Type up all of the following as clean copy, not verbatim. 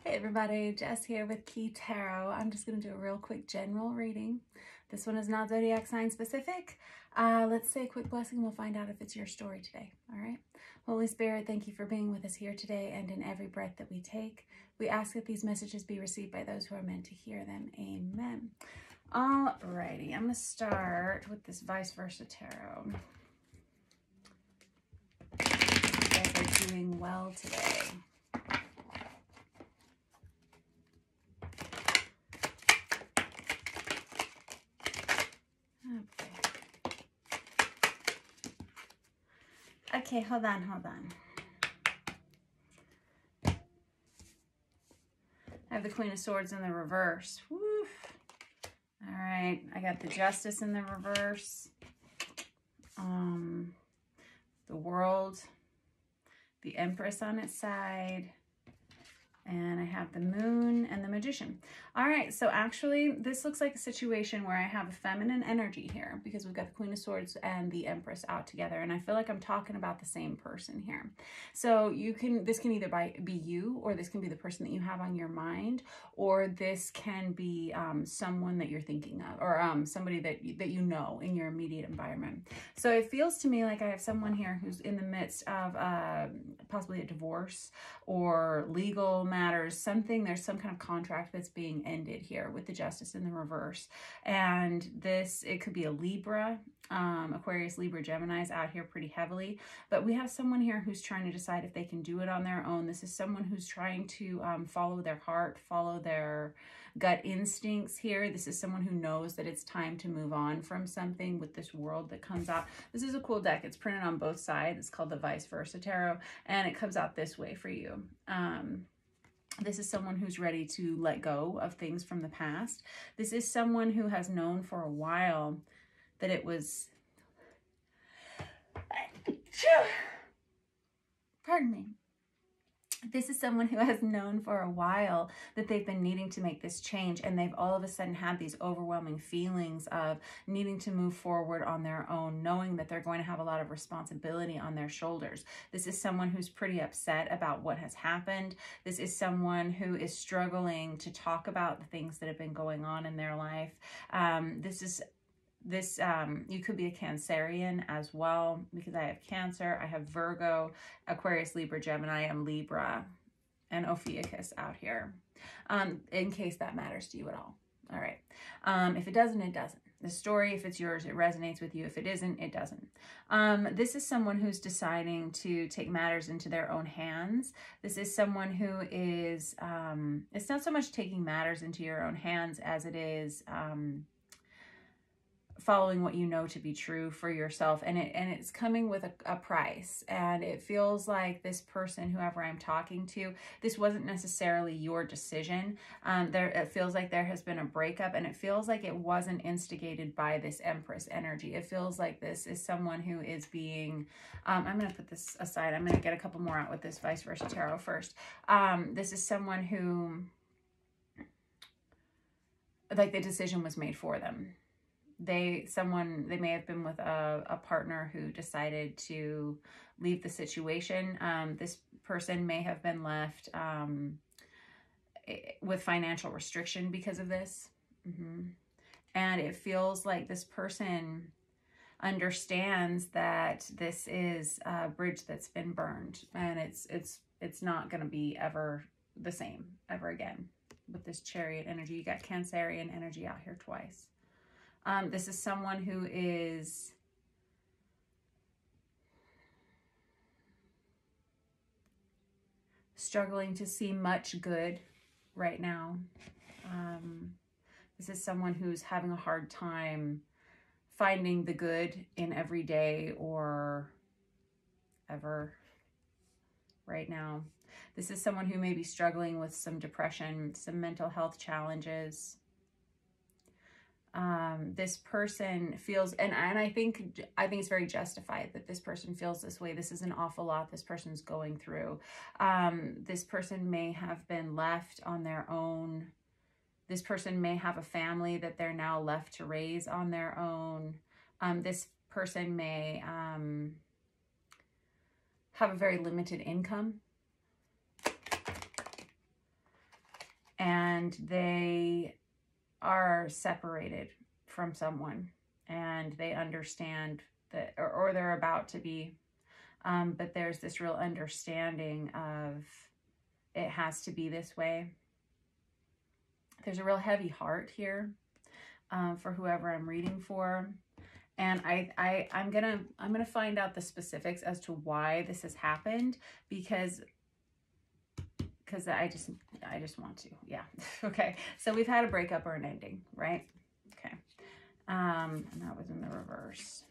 Hey everybody, Jess here with Key Tarot. I'm just going to do a real quick general reading. This one is not zodiac sign specific. Let's say a quick blessing. We'll find out if it's your story today. All right. Holy Spirit, thank you for being with us here today and in every breath that we take. We ask that these messages be received by those who are meant to hear them. Amen. All righty. I'm going to start with this vice versa tarot. You guys are doing well today. Okay, hold on. I have the Queen of Swords in the reverse. Woof. All right, I got the Justice in the reverse. The World, the Empress on its side, and I have the Moon and the Magician. All right, so actually this looks like a situation where I have a feminine energy here because we've got the Queen of Swords and the Empress out together, and I feel like I'm talking about the same person here. So this can either be you, or this can be the person that you have on your mind, or this can be someone that you're thinking of, or somebody that you know in your immediate environment. So it feels to me like I have someone here who's in the midst of possibly a divorce or legal matters, something. There's some kind of contract that's being ended here with the Justice in the reverse. And it could be a Libra, Aquarius, Libra, Gemini's out here pretty heavily. But we have someone here who's trying to decide if they can do it on their own. This is someone who's trying to follow their heart, follow their gut instincts here. This is someone who knows that it's time to move on from something with this World that comes out. This is a cool deck. It's printed on both sides. It's called the Vice Versa Tarot, and it comes out this way for you. This is someone who's ready to let go of things from the past. This is someone who has known for a while that it was... Pardon me. This is someone who has known for a while that they've been needing to make this change, and they've all of a sudden had these overwhelming feelings of needing to move forward on their own, knowing that they're going to have a lot of responsibility on their shoulders. This is someone who's pretty upset about what has happened. This is someone who is struggling to talk about the things that have been going on in their life. You could be a Cancerian as well, because I have Cancer, I have Virgo, Aquarius, Libra, Gemini, I'm Libra, and Ophiuchus out here, in case that matters to you at all. All right. If it doesn't, it doesn't. The story, if it's yours, it resonates with you. If it isn't, it doesn't. This is someone who's deciding to take matters into their own hands. This is someone who is, it's not so much taking matters into your own hands as it is, following what you know to be true for yourself, and it's coming with a price. And it feels like this person, whoever I'm talking to, this wasn't necessarily your decision. It feels like there has been a breakup, and it feels like it wasn't instigated by this Empress energy. It feels like this is someone who is being, I'm going to put this aside. I'm going to get a couple more out with this Vice Versa Tarot first. This is someone who, like, the decision was made for them. They may have been with a partner who decided to leave the situation. This person may have been left with financial restriction because of this. And it feels like this person understands that this is a bridge that's been burned, and it's not going to be ever the same ever again. With this Chariot energy, you got Cancerian energy out here twice. This is someone who is struggling to see much good right now. This is someone who's having a hard time finding the good in every day or ever right now. This is someone who may be struggling with some depression, some mental health challenges. This person feels, and I think it's very justified that this person feels this way. This is an awful lot this person's going through. This person may have been left on their own. This person may have a family that they're now left to raise on their own. This person may have a very limited income. and they are separated from someone, and they understand that, or they're about to be, but there's this real understanding of it has to be this way. There's a real heavy heart here for whoever I'm reading for. And I'm gonna find out the specifics as to why this has happened, because I just want to, yeah. Okay, so we've had a breakup or an ending, right? Okay, and that was in the reverse.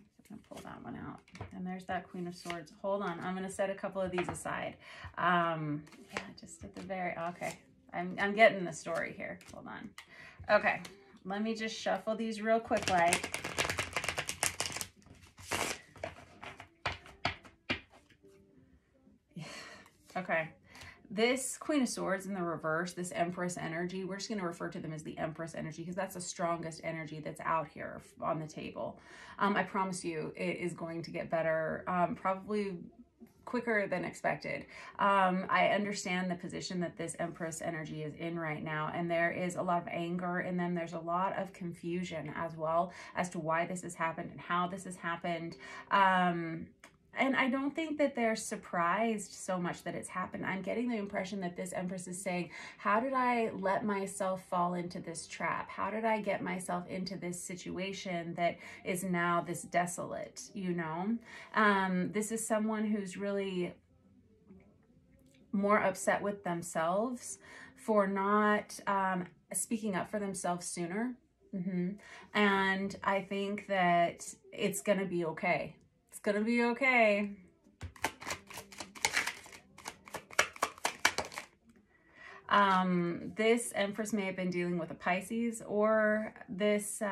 I'm gonna pull that one out, and there's that Queen of Swords. Hold on, I'm gonna set a couple of these aside. Yeah, just at the very, okay. I'm getting the story here. Hold on. Okay, let me just shuffle these real quick, like. Okay, this Queen of Swords in the reverse, this Empress energy, we're just going to refer to them as the Empress energy because that's the strongest energy that's out here on the table. I promise you it is going to get better, probably quicker than expected. I understand the position that this Empress energy is in right now, and there is a lot of anger in them. There's a lot of confusion as well as to why this has happened and how this has happened. And I don't think that they're surprised so much that it's happened. I'm getting the impression that this Empress is saying, how did I let myself fall into this trap? How did I get myself into this situation that is now this desolate, you know? This is someone who's really more upset with themselves for not speaking up for themselves sooner. And I think that it's going to be okay. It's gonna be okay. This Empress may have been dealing with a Pisces, or this,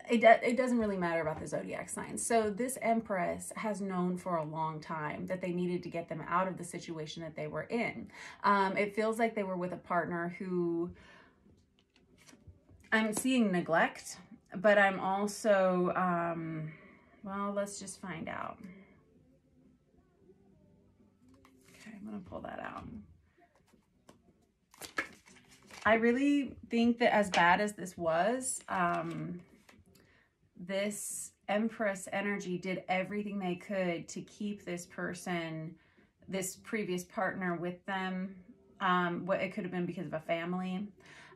it doesn't really matter about the zodiac signs. So this Empress has known for a long time that they needed to get them out of the situation that they were in. It feels like they were with a partner who, I'm seeing neglect, but I'm also, well, let's just find out. Okay, I'm gonna pull that out. I really think that as bad as this was, this Empress energy did everything they could to keep this person, this previous partner with them. What it could have been because of a family.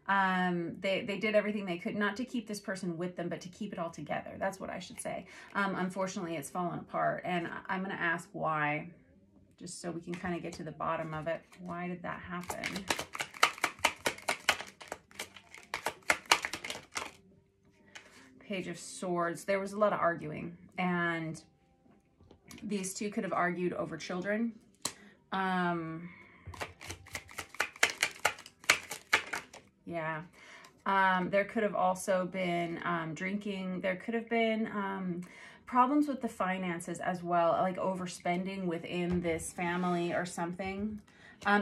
They did everything they could, not to keep this person with them, but to keep it all together. That's what I should say. Unfortunately, it's fallen apart, and I'm going to ask why, just so we can kind of get to the bottom of it. Why did that happen? Page of Swords. There was a lot of arguing, and these two could have argued over children. Yeah. There could have also been drinking. There could have been problems with the finances as well, like overspending within this family or something.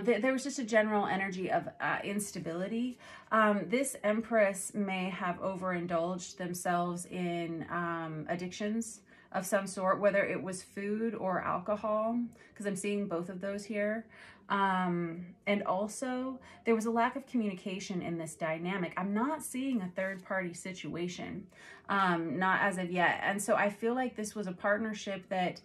There was just a general energy of instability. This Empress may have overindulged themselves in addictions of some sort, whether it was food or alcohol, because I'm seeing both of those here. And also there was a lack of communication in this dynamic. I'm not seeing a third party situation, not as of yet. And so I feel like this was a partnership that,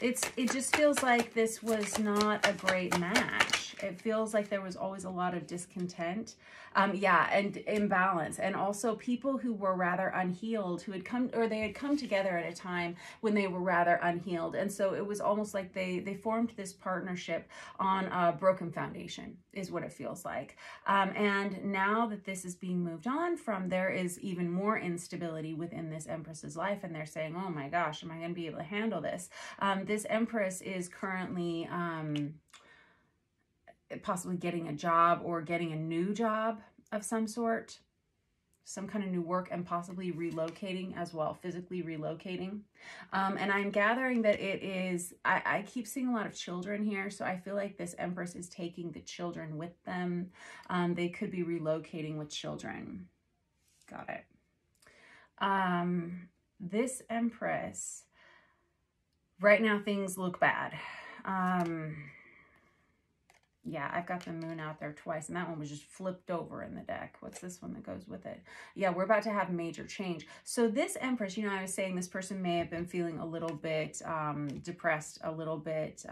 it just feels like this was not a great match. It feels like there was always a lot of discontent, yeah, and imbalance, and also people who were rather unhealed, who had come, or they had come together at a time when they were rather unhealed, and so it was almost like they formed this partnership on a broken foundation, is what it feels like. And now that this is being moved on from, there is even more instability within this Empress's life, and they're saying, oh my gosh, am I going to be able to handle this? This Empress is currently possibly getting a job or getting a new job of some sort, some kind of new work, and possibly relocating as well, physically relocating. And I'm gathering that it is, I keep seeing a lot of children here, so I feel like this Empress is taking the children with them. They could be relocating with children. Got it. This Empress Right now, things look bad. Yeah, I've got the moon out there twice, and that one was just flipped over in the deck. What's this one that goes with it? Yeah, we're about to have major change. So this Empress, you know, I was saying this person may have been feeling a little bit depressed, a little bit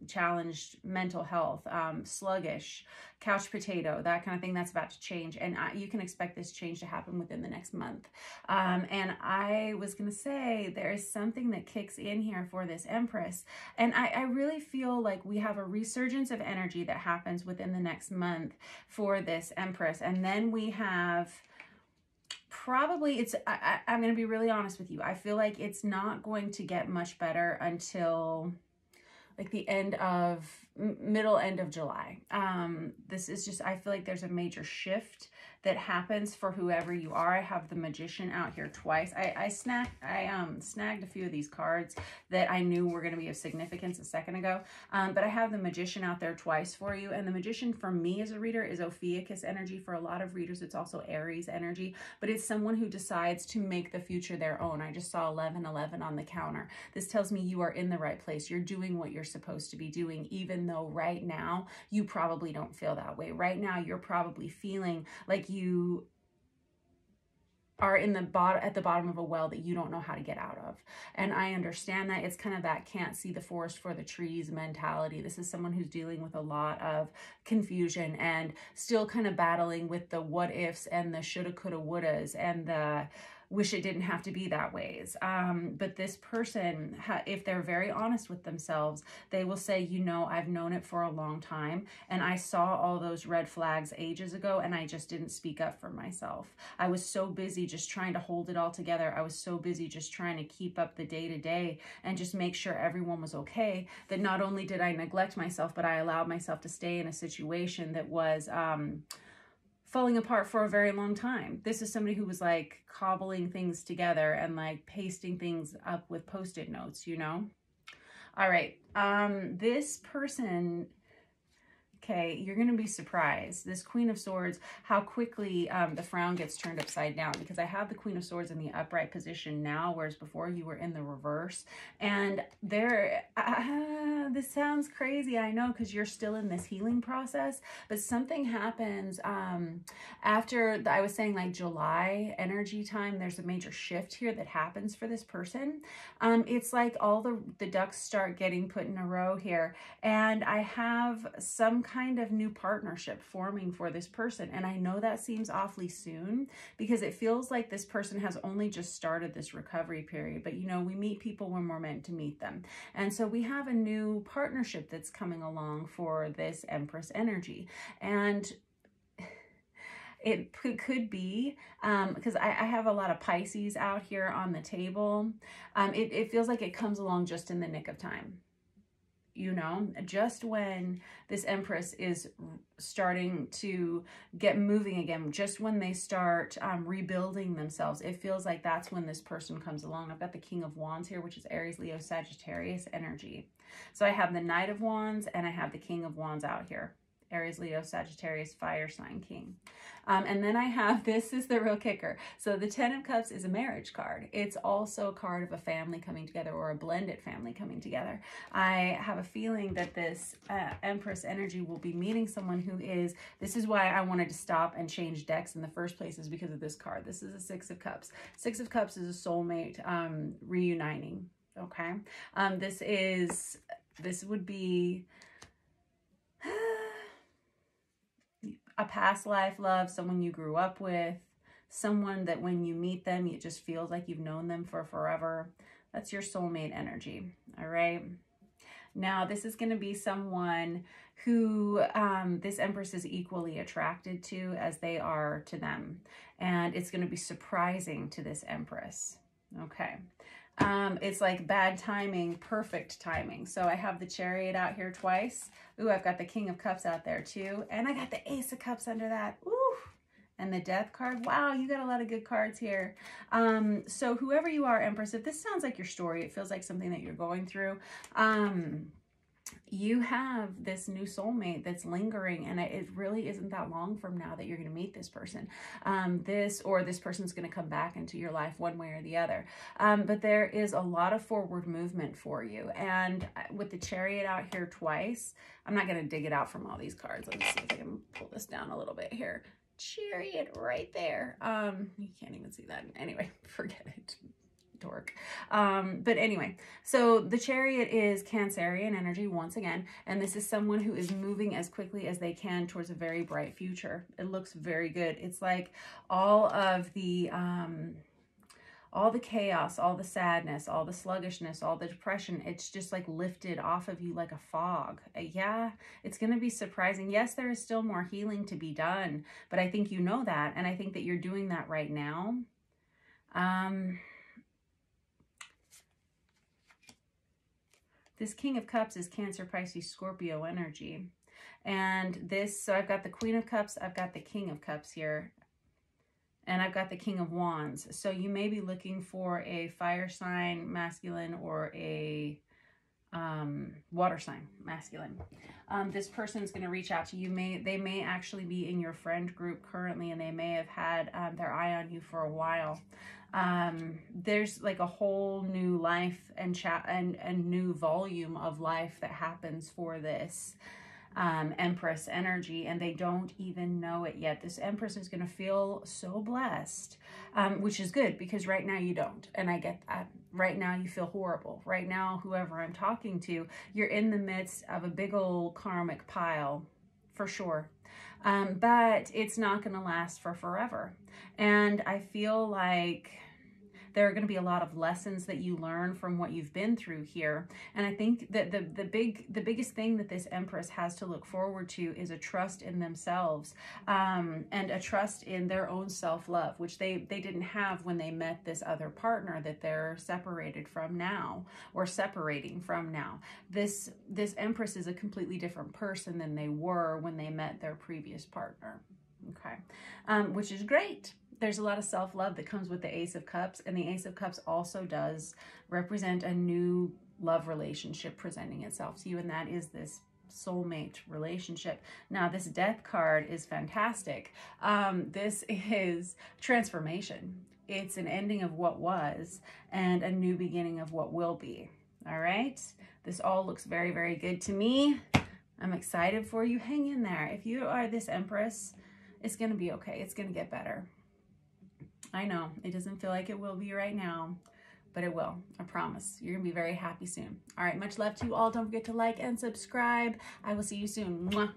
challenged mental health, sluggish, couch potato, that kind of thing. That's about to change. And you can expect this change to happen within the next month. And I was going to say there is something that kicks in here for this Empress. And I really feel like we have a resurgence of energy that happens within the next month for this Empress. And then we have probably, I'm going to be really honest with you. I feel like it's not going to get much better until like the middle end of July. This is just, I feel like there's a major shift that happens for whoever you are. I have the Magician out here twice. I snagged a few of these cards that I knew were going to be of significance a second ago. But I have the Magician out there twice for you. And the Magician for me as a reader is Ophiuchus energy. For a lot of readers, it's also Aries energy. But it's someone who decides to make the future their own. I just saw 1111 on the counter. This tells me you are in the right place. You're doing what you're supposed to be doing, even though right now you probably don't feel that way. Right now, you're probably feeling like you are at the bottom of a well that you don't know how to get out of. And I understand that. It's kind of that can't see the forest for the trees mentality. This is someone who's dealing with a lot of confusion and still kind of battling with the what ifs and the shoulda, coulda, wouldas and the wish it didn't have to be that ways. But this person, if they're very honest with themselves, they will say, you know, I've known it for a long time and I saw all those red flags ages ago and I just didn't speak up for myself. I was so busy just trying to hold it all together. I was so busy just trying to keep up the day-to-day and just make sure everyone was okay, that not only did I neglect myself, but I allowed myself to stay in a situation that was falling apart for a very long time. This is somebody who was like cobbling things together and like pasting things up with Post-it notes, you know? All right. This person, okay, you're going to be surprised. This Queen of Swords, how quickly the frown gets turned upside down, because I have the Queen of Swords in the upright position now, whereas before you were in the reverse. And this sounds crazy, I know, because you're still in this healing process, but something happens after, I was saying like July energy time, there's a major shift here that happens for this person. It's like all the ducks start getting put in a row here, and I have some kind of new partnership forming for this person. And I know that seems awfully soon because it feels like this person has only just started this recovery period, but you know, we meet people when we're meant to meet them. And so we have a new partnership that's coming along for this Empress energy. And it could be, because I have a lot of Pisces out here on the table. It feels like it comes along just in the nick of time. You know, just when this Empress is starting to get moving again, just when they start rebuilding themselves, it feels like that's when this person comes along. I've got the King of Wands here, which is Aries, Leo, Sagittarius energy. So I have the Knight of Wands and I have the King of Wands out here. Aries, Leo, Sagittarius, fire sign king. And then I have, this is the real kicker. So the 10 of Cups is a marriage card. It's also a card of a family coming together, or a blended family coming together. I have a feeling that this Empress energy will be meeting someone who is, this is why I wanted to stop and change decks in the first place, is because of this card. This is a 6 of Cups. 6 of Cups is a soulmate reuniting. Okay. This would be a past life love, someone you grew up with, someone that when you meet them, it just feels like you've known them for forever. That's your soulmate energy, all right? Now, this is going to be someone who this Empress is equally attracted to as they are to them. And it's going to be surprising to this Empress, okay? It's like bad timing, perfect timing. So I have the Chariot out here twice. Ooh, I've got the King of Cups out there too. And I got the Ace of Cups under that. Ooh, and the Death card. Wow, you got a lot of good cards here. So whoever you are, Empress, if this sounds like your story, it feels like something that you're going through. you have this new soulmate that's lingering, and it really isn't that long from now that you're going to meet this person. This person's going to come back into your life one way or the other. But there is a lot of forward movement for you. And with the Chariot out here twice, I'm not going to dig it out from all these cards. Let's see if I can pull this down a little bit here. Chariot right there. You can't even see that. Anyway, forget it. Dork. But anyway, so the Chariot is Cancerian energy once again, and this is someone who is moving as quickly as they can towards a very bright future. It looks very good. It's like all the chaos, all the sadness, all the sluggishness, all the depression, it's just like lifted off of you like a fog. Yeah, it's going to be surprising. Yes, there is still more healing to be done, but I think you know that, and I think that you're doing that right now. This King of Cups is Cancer, Pisces, Scorpio energy. And this, so I've got the Queen of Cups, I've got the King of Cups here, and I've got the King of Wands. So you may be looking for a fire sign, masculine, or a water sign, masculine. This person's going to reach out to you. They may actually be in your friend group currently, and they may have had their eye on you for a while. There's like a whole new life and new volume of life that happens for this Empress energy, and they don't even know it yet. This Empress is going to feel so blessed, which is good, because right now you don't, and I get that. Right now you feel horrible. Right now, whoever I'm talking to, you're in the midst of a big old karmic pile, for sure. But it's not going to last for forever. And I feel like there are going to be a lot of lessons that you learn from what you've been through here. And I think that the biggest thing that this Empress has to look forward to is a trust in themselves, and a trust in their own self-love, which they didn't have when they met this other partner that they're separated from now, or separating from now. This Empress is a completely different person than they were when they met their previous partner. Okay, which is great. There's a lot of self-love that comes with the Ace of Cups, and the Ace of Cups also does represent a new love relationship presenting itself to you, and that is this soulmate relationship. Now, this Death card is fantastic. This is transformation. It's an ending of what was and a new beginning of what will be. All right? This all looks very, very good to me. I'm excited for you. Hang in there. If you are this Empress, it's going to be okay. It's going to get better. I know it doesn't feel like it will be right now, but it will. I promise. You're going to be very happy soon. All right. Much love to you all. Don't forget to like and subscribe. I will see you soon. Mwah.